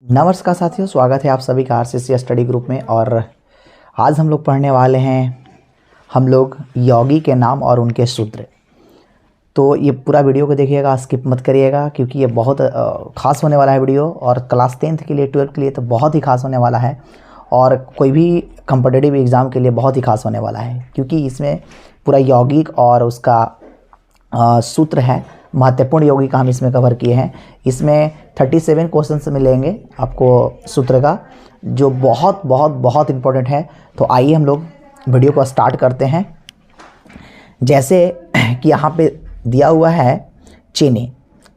नमस्कार साथियों, स्वागत है आप सभी का आरसीसी स्टडी ग्रुप में। और आज हम लोग पढ़ने वाले हैं यौगिक के नाम और उनके सूत्र। तो ये पूरा वीडियो को देखिएगा, स्किप मत करिएगा, क्योंकि ये बहुत खास होने वाला है वीडियो। और क्लास 10th के लिए, 12th के लिए तो बहुत ही खास होने वाला है, और कोई भी कॉम्पिटिटिव एग्ज़ाम के लिए बहुत ही खास होने वाला है, क्योंकि इसमें पूरा यौगिक और उसका सूत्र है। महत्वपूर्ण यौगिक हम इसमें कवर किए हैं। इसमें 37 क्वेश्चंस मिलेंगे आपको सूत्र का, जो बहुत बहुत बहुत इम्पोर्टेंट है। तो आइए हम लोग वीडियो को स्टार्ट करते हैं। जैसे कि यहाँ पे दिया हुआ है चीनी,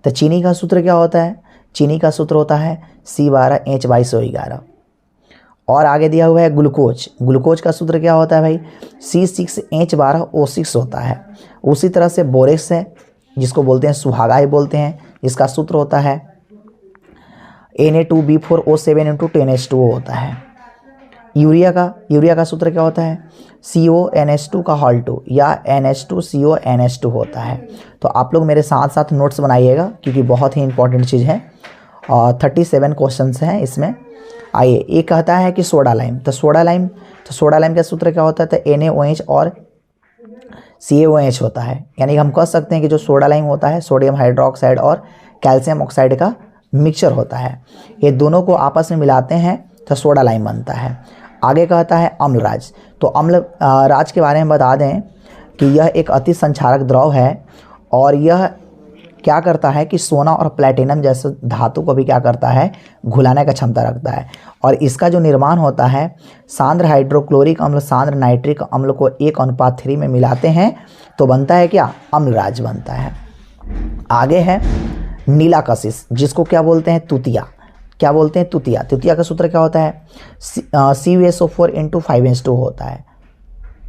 तो चीनी का सूत्र क्या होता है? चीनी का सूत्र होता है C12H2211। और आगे दिया हुआ है ग्लूकोज। ग्लूकोज का सूत्र क्या होता है भाई? C6H12O6 होता है। उसी तरह से बोरेक्स है, जिसको बोलते हैं सुहागा ही बोलते हैं, इसका सूत्र होता है Na2B4O7 × 10H2O होता है। यूरिया का सूत्र क्या होता है? CONH2 का हॉल 2 या NH2CONH2 होता है। तो आप लोग मेरे साथ साथ नोट्स बनाइएगा, क्योंकि बहुत ही इंपॉर्टेंट चीज़ है। और 37 क्वेश्चंस हैं इसमें। आइए, एक कहता है कि सोडा लाइम। तो सोडा लाइम का सूत्र क्या होता है? तो NaOH और CaOH होता है। यानी कि हम कह सकते हैं कि जो सोडा लाइम होता है, सोडियम हाइड्रोक्साइड और कैल्शियम ऑक्साइड का मिक्सचर होता है। ये दोनों को आपस में मिलाते हैं तो सोडा लाइम बनता है। आगे कहता है अम्लराज। तो अम्लराज के बारे में बता दें कि यह एक अति संक्षारक द्रव है, और यह क्या करता है कि सोना और प्लैटिनम जैसे धातु को भी क्या करता है? घुलाने का क्षमता रखता है। और इसका जो निर्माण होता है, सांद्र हाइड्रोक्लोरिक अम्ल सांद्र नाइट्रिक अम्ल को 1:3 में मिलाते हैं तो बनता है क्या? अम्लराज बनता है। आगे है नीला कशिश, जिसको क्या बोलते हैं? तुतिया। क्या बोलते हैं? तुतिया। तुतिया का सूत्र क्या होता है? CuSO4 × 5H2 होता है।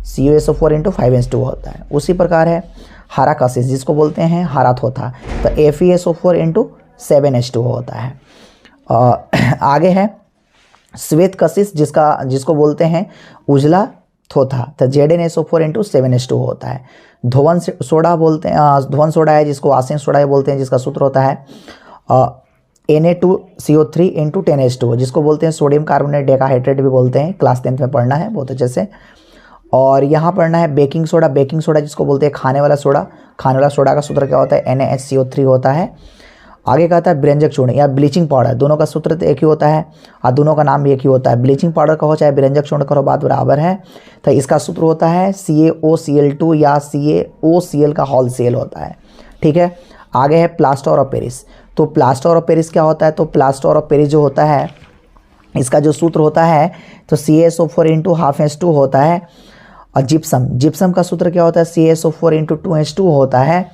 CuSO4 × 5H2 होता है। उसी प्रकार है हरा कशिश, जिसको बोलते हैं हरा थोथा, तो FeSO4 × 7H2 होता है। आगे है श्वेत कशिश, जिसको बोलते हैं उजला थोथा, तो ZnSO4 × 7H2 होता है। धोवन सोडा है, जिसको आसिन सोडा बोलते हैं, जिसका सूत्र होता है Na2CO3 × 10H2, जिसको बोलते हैं सोडियम कार्बोनेट डेकाहाइड्रेट भी बोलते हैं। क्लास 10th में पढ़ना है बहुत अच्छे से। और यहाँ पढ़ना है बेकिंग सोडा, जिसको बोलते हैं खाने वाला सोडा का सूत्र क्या होता है? NaHCO3 होता है। आगे कहता है व्यंजक चूर्ण या ब्लीचिंग पाउडर। दोनों का सूत्र तो एक ही होता है और दोनों का नाम भी एक ही होता है। ब्लीचिंग पाउडर का हो चाहे व्यंजक चूर्ण करो, बात बराबर है। तो इसका सूत्र होता है CaOCl2 या CaOCl का होल सेल होता है। ठीक है। आगे है प्लास्टर ऑफ पेरिस। तो प्लास्टर ऑफ पेरिस क्या होता है? तो प्लास्टर ऑफ पेरिस जो होता है, इसका जो सूत्र होता है तो CaSO4 × 1/2H2 होता है। और जिप्सम का सूत्र क्या होता है? CaSO4 × 2H2 होता है।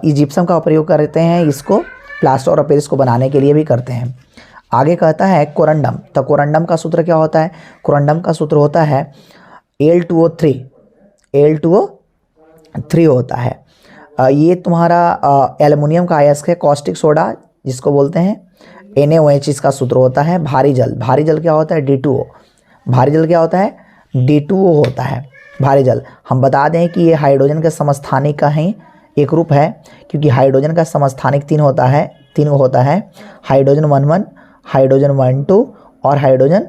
इस जिप्सम का प्रयोग करते हैं, इसको प्लास्टर ऑफ पेरिस को बनाने के लिए भी करते हैं। आगे कहता है कोरंडम। तो कोरंडम का सूत्र क्या होता है? कोरंडम का सूत्र होता है Al2O3 होता है। ये तुम्हारा एल्युमिनियम का अयस्क है, कॉस्टिक सोडा, जिसको बोलते हैं NaOH, इसका सूत्र होता है। भारी जल क्या होता है? D2O। भारी जल क्या होता है? D2O होता है भारी जल। हम बता दें कि ये हाइड्रोजन के समस्थानिक का ही एक रूप है, क्योंकि हाइड्रोजन का समस्थानिक 3 होता है। हाइड्रोजन 11, हाइड्रोजन 12 और हाइड्रोजन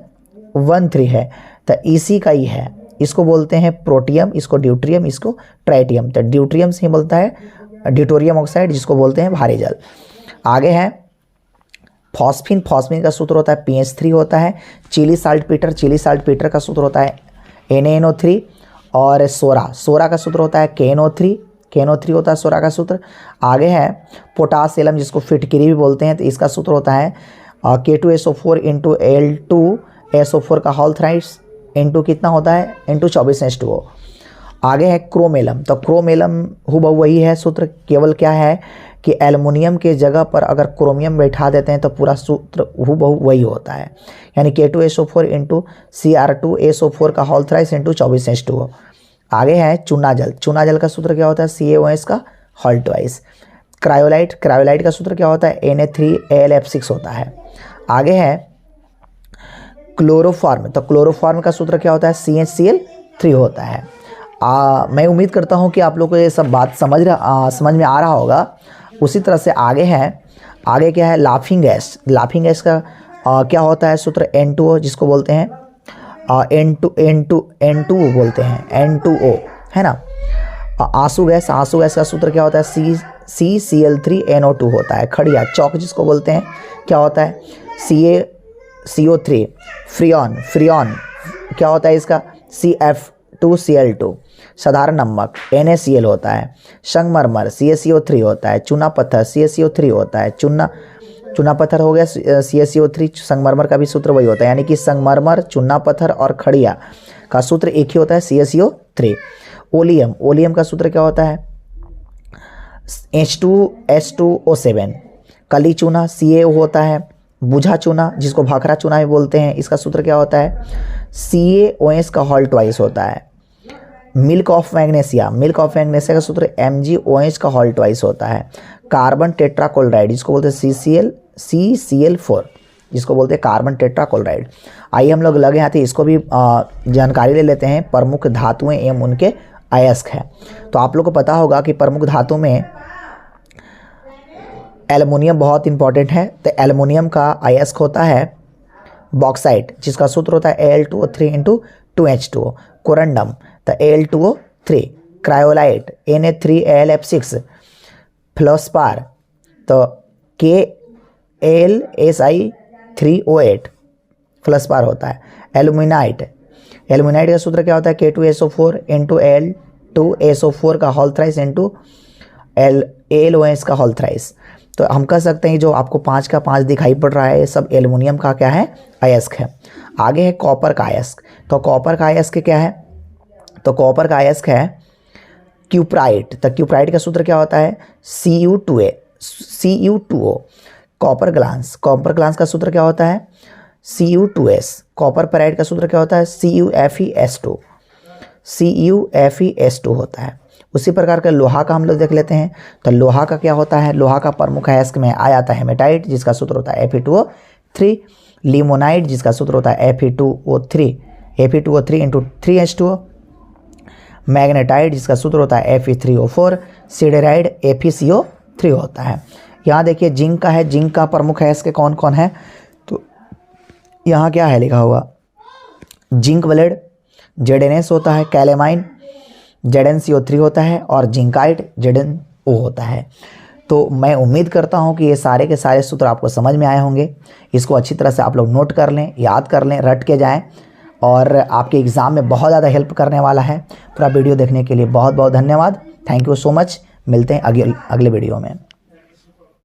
13 है। तो इसी का ही है। इसको बोलते हैं प्रोटियम, इसको ड्यूट्रियम, इसको ट्राइटियम। तो ड्यूट्रियम से ही बोलता है ड्यूटोरियम ऑक्साइड, जिसको बोलते हैं भारी जल। आगे है फॉस्फिन का सूत्र होता है PH3 होता है। चिली साल्ट पीटर का सूत्र होता है NaNO3। और सोरा का सूत्र होता है KNO3 होता है सोरा का सूत्र। आगे है पोटास एलम, जिसको फिटकिरी भी बोलते हैं, तो इसका सूत्र होता है K2SO4 × L2SO4 का होल थ्राइस इंटू कितना होता है? Into 24H2O। आगे है क्रोमेलम। तो क्रोमेलम हुबहू वही है सूत्र, केवल क्या है कि एल्युमिनियम के जगह पर अगर क्रोमियम बैठा देते हैं तो पूरा सूत्र हुबहू वही होता है। यानी K2SO4 × Cr2SO4 का होल थ्राइस इंटू 24H2O। आगे है चूना जल का सूत्र क्या होता है? CaOH का होल ट्वाइस। क्रायोलाइट का सूत्र क्या होता है? Na3AlF6 होता है। आगे है क्लोरोफॉर्म। तो क्लोरोफॉर्म का सूत्र क्या होता है? CHCl3 होता है। मैं उम्मीद करता हूँ कि आप लोग को ये सब बात समझ में आ रहा होगा। उसी तरह से आगे क्या है? लाफिंग गैस का क्या होता है सूत्र N2O, जिसको बोलते हैं N2 बोलते हैं, N2O है ना। आंसू गैस का सूत्र क्या होता है, CCl3NO2 होता है। खड़िया चौक जिसको बोलते हैं क्या होता है, CaCO3। फ्रियॉन क्या होता है इसका, CF2Cl2। साधारण नमक NaCl होता है। संगमरमर CaCO3 होता है। चूना पत्थर CaCO3 होता है। चूना पत्थर हो गया CaCO3। संगमरमर का भी सूत्र वही होता है, यानी कि संगमरमर, चूना पत्थर और खड़िया का सूत्र एक ही होता है, CaCO3। ओलियम का सूत्र क्या होता है, H2S2O7। कली चूना CaO होता है। बुझा चूना जिसको भाखड़ा चूना भी बोलते हैं, इसका सूत्र क्या होता है, CaOH का होल ट्वाइस होता है। मिल्क ऑफ मैग्नीशिया का सूत्र MgOH का होल ट्वाइस होता है। कार्बन टेट्राक्लोराइड जिसको बोलते हैं CCl4, जिसको बोलते हैं कार्बन टेट्राक्लोराइड। आइए हम लोग लगे हाथी इसको भी जानकारी ले लेते हैं। प्रमुख धातुएं एवं उनके अयस्क है। तो आप लोग को पता होगा कि प्रमुख धातु में एल्युमिनियम बहुत इंपॉर्टेंट है। तो एल्युमिनियम का अयस्क होता है बॉक्साइट, जिसका सूत्र होता है Al2O3 × 2H2O। कोरंडम तो Al2O3। Cryolite Na3AlF6। फ्लोस्पार तो KLSI3O8 फ्लोस्पार होता है। एल्यूमिनाइट का सूत्र क्या होता है, K2SO4 × L2SO4 का होल थ्राइस × AlOH का होल थ्राइस। तो हम कह सकते हैं जो आपको 5 का 5 दिखाई पड़ रहा है, ये सब एल्युमिनियम का क्या है, अयस्क है। आगे है कॉपर का अयस्क। तो कॉपर का अयस्क क्या है, तो कॉपर का अयस्क है क्यूप्राइट। तो क्यूप्राइट का सूत्र क्या होता है, Cu2O। कॉपर ग्लास का सूत्र क्या होता है, Cu2S। कॉपर पेराइट का सूत्र क्या होता है, CuFeS2 होता है। उसी प्रकार का लोहा का हम लोग देख लेते हैं। तो लोहा का क्या होता है, लोहा का प्रमुख अयस्क में आ जाता है हेमेटाइट, जिसका सूत्र होता है Fe2O3। लिमोनाइट जिसका सूत्र होता है Fe2O3 × 3H2O। मैग्नेटाइट जिसका सूत्र होता है Fe3O4। सिडेराइड FeCO3 होता है। यहाँ देखिए जिंक का है, जिंक का प्रमुख अयस्क कौन कौन है, तो यहाँ क्या है लिखा हुआ, जिंक ब्लेड ZnS होता है। कैलेमाइन ZnCO3 होता है और जिंकाइट ZnO होता है। तो मैं उम्मीद करता हूँ कि ये सारे के सारे सूत्र आपको समझ में आए होंगे। इसको अच्छी तरह से आप लोग नोट कर लें, याद कर लें, रट के जाएं और आपके एग्ज़ाम में बहुत ज़्यादा हेल्प करने वाला है। पूरा वीडियो देखने के लिए बहुत बहुत धन्यवाद। Thank you so much. मिलते हैं अगले वीडियो में।